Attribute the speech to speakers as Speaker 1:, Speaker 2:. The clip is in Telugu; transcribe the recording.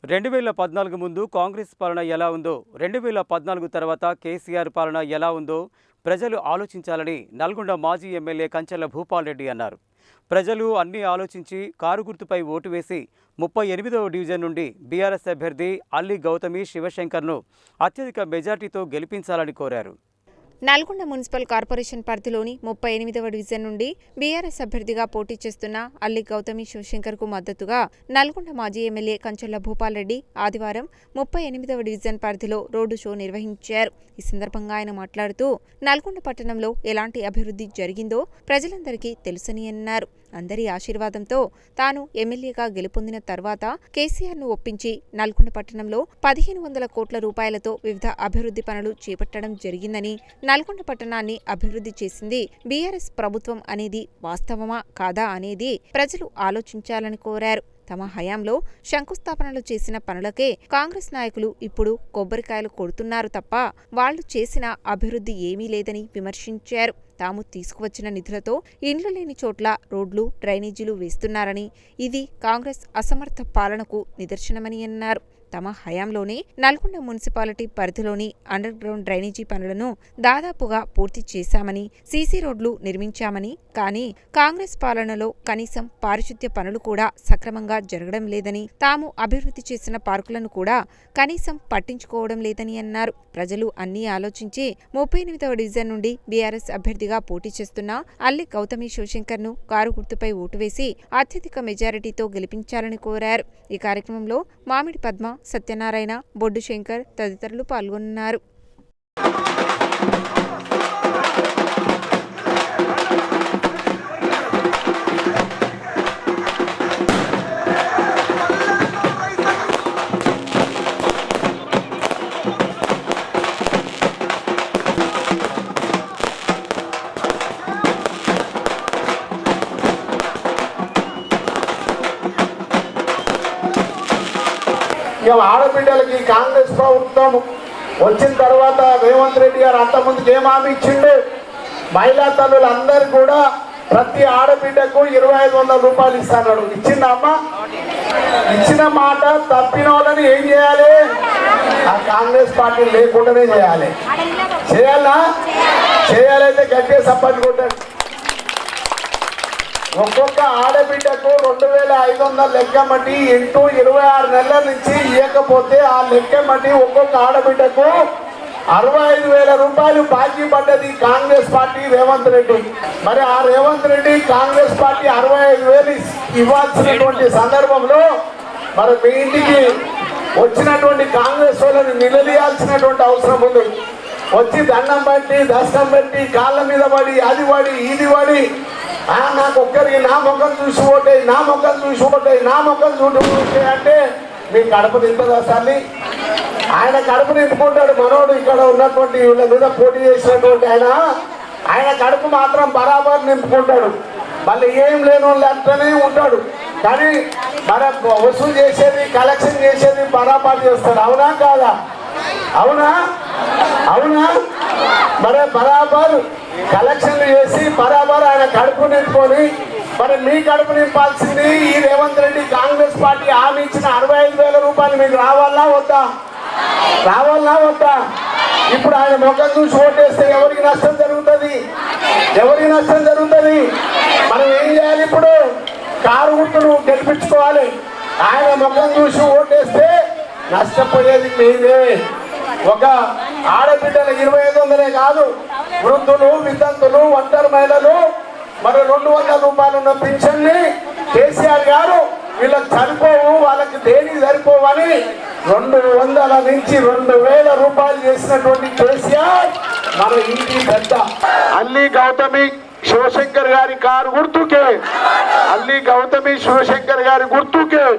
Speaker 1: 2014 ముందు కాంగ్రెస్ పాలన ఎలా ఉందో 2014 తర్వాత కేసీఆర్ పాలన ఎలా ఉందో ప్రజలు ఆలోచించాలని నల్గొండ మాజీ ఎమ్మెల్యే కంచెల భూపాల్ రెడ్డి అన్నారు. ప్రజలు అన్నీ ఆలోచించి కారు గుర్తుపై ఓటు వేసి 38వ డివిజన్ నుండి బీఆర్ఎస్ అభ్యర్థి అల్లి గౌతమి శివశంకర్ను అత్యధిక మెజార్టీతో గెలిపించాలని కోరారు.
Speaker 2: నల్గొండ మున్సిపల్ కార్పొరేషన్ పరిధిలోని 38వ డివిజన్ నుండి బీఆర్ఎస్ అభ్యర్థిగా పోటీ చేస్తున్న అల్లి గౌతమి శివశంకర్కు మద్దతుగా నల్గొండ మాజీ ఎమ్మెల్యే కంచెల భూపాల్ రెడ్డి ఆదివారం 38వ డివిజన్ పరిధిలో రోడ్డు షో నిర్వహించారు. ఈ సందర్భంగా ఆయన మాట్లాడుతూ నల్గొండ పట్టణంలో ఎలాంటి అభివృద్ధి జరిగిందో ప్రజలందరికీ తెలుసని అన్నారు. అందరి ఆశీర్వాదంతో తాను ఎమ్మెల్యేగా గెలుపొందిన తర్వాత కేసీఆర్ను ఒప్పించి నల్గొండ పట్టణంలో 1500 కోట్ల రూపాయలతో వివిధ అభివృద్ధి పనులు చేపట్టడం జరిగిందని, నల్గొండ పట్టణాన్ని అభివృద్ధి చేసింది బీఆర్ఎస్ ప్రభుత్వం అనేది వాస్తవమా కాదా అనేది ప్రజలు ఆలోచించాలని కోరారు. తమ హయాంలో శంకుస్థాపనలు చేసిన పనులకే కాంగ్రెస్ నాయకులు ఇప్పుడు కొబ్బరికాయలు కొడుతున్నారు తప్ప వాళ్లు చేసిన అభివృద్ధి ఏమీ లేదని విమర్శించారు. తాము తీసుకువచ్చిన నిధులతో ఇండ్లు లేని చోట్ల రోడ్లు, డ్రైనేజీలు వేస్తున్నారని, ఇది కాంగ్రెస్ అసమర్థ పాలనకు నిదర్శనమని అన్నారు. తమ హయాంలోనే నల్గొండ మున్సిపాలిటీ పరిధిలోని అండర్ గ్రౌండ్ డ్రైనేజీ పనులను దాదాపుగా పూర్తి చేశామని, సీసీ రోడ్లు నిర్మించామని, కానీ కాంగ్రెస్ పాలనలో కనీసం పారిశుద్ధ్య పనులు కూడా సక్రమంగా జరగడం లేదని, తాము అభివృద్ధి చేసిన పార్కులను కూడా కనీసం పట్టించుకోవడం లేదని అన్నారు. ప్రజలు అన్నీ ఆలోచించి 38వ డివిజన్ నుండి బీఆర్ఎస్ అభ్యర్థిగా పోటీ చేస్తున్న అల్లి గౌతమి శివశంకర్ను కారు గుర్తుపై ఓటు వేసి అత్యధిక మెజారిటీతో గెలిపించాలని కోరారు. ఈ కార్యక్రమంలో మామిడి పద్మ, సత్యనారాయణ, బొడ్డు శంకర్ తదితరులు పాల్గొన్నారు.
Speaker 3: ఇక ఆడబిడ్డలకి కాంగ్రెస్ ప్రభుత్వం వచ్చిన తర్వాత రేవంత్ రెడ్డి గారు అంతకుముందుకు ఏం హామీ ఇచ్చిండు? మహిళా తల్లులందరూ కూడా ప్రతి ఆడబిడ్డకు 2500 రూపాయలు ఇస్తాడు. ఇచ్చిందా అమ్మ? ఇచ్చిన మాట తప్పిన వాళ్ళని ఏం చేయాలి? ఆ కాంగ్రెస్ పార్టీ లేకుండానే చేయాలి. చేయాలా? చేయాలైతే గట్టిగా సపోర్ట్ కొట్టాడు. ఒక్కొక్క ఆడబిడ్డకు 2500 లెక్కమట్టి ఇంటూ 26 నెలల నుంచి ఇవ్వకపోతే ఆ లెక్కమట్టి ఒక్కొక్క ఆడబిడ్డకు 65,000 రూపాయలు బాకీ పడ్డది కాంగ్రెస్ పార్టీ రేవంత్ రెడ్డి. మరి ఆ రేవంత్ రెడ్డి కాంగ్రెస్ పార్టీ 65,000 ఇవ్వాల్సినటువంటి సందర్భంలో మరి మీ ఇంటికి వచ్చినటువంటి కాంగ్రెస్ వాళ్ళని నిలదీయాల్సినటువంటి అవసరం ఉంది. వచ్చి దండం బట్టి, దశనం పెట్టి, కాళ్ళ మీద పడి, అది పడి, ఇది పడి, నాకు ఒక్కరికి నా ముఖం చూసి ఓటే, నా ముఖం చూసి ఓటే, నా ముఖం చూసి ఓటే అంటే మీ కడుపు నింపదా సార్ని? ఆయన కడుపు నింపుకుంటాడు. మనోడు ఇక్కడ ఉన్నటువంటి వీళ్ళ మీద పోటీ చేసినటువంటి ఆయన కడుపు మాత్రం బరాబర్ నింపుకుంటాడు. మళ్ళీ ఏం లేని వాళ్ళు అంటూనే ఉంటాడు. కానీ మన వసూలు చేసేది, కలెక్షన్ చేసేది బరాబర్ చేస్తాడు. అవునా కాదా? అవునా? అవునా? మరి బరాబర్ కలెక్షన్లు చేసి బరాబర్ ఆయన కడుపు నింపుకొని, మరి మీ కడుపు నింపాల్సింది ఈ రేవంత్ రెడ్డి కాంగ్రెస్ పార్టీ హామీ ఇచ్చిన 65,000 రూపాయలు మీకు రావాలా వద్దా? రావాలా వద్దా? ఇప్పుడు ఆయన ముఖం చూసి ఓటేస్తే ఎవరికి నష్టం జరుగుతుంది? ఎవరికి నష్టం జరుగుతుంది? మనం ఏం చేయాలి? ఇప్పుడు కారు గుర్తును గెలిపించుకోవాలి. ఆయన ముఖం చూసి ఓటేస్తే నష్టపోయేది మీదే. ఒక ఆడబిడ్డల 2500 కాదు, వృద్ధులు, వితంతులు, ఒంటరి మహిళలు, మరి 200 రూపాయలు ఉన్న పింఛన్ని కేసీఆర్ గారు వీళ్ళకి సరిపోవు, వాళ్ళకి దేనికి సరిపోవని 200 నుంచి 2000 రూపాయలు చేసినటువంటి కేసీఆర్ మన ఇంటి పెద్ద. అల్లి గౌతమి శివశంకర్ గారి కారు గుర్తుకే, అల్లి గౌతమి శివశంకర్ గారి గుర్తుకే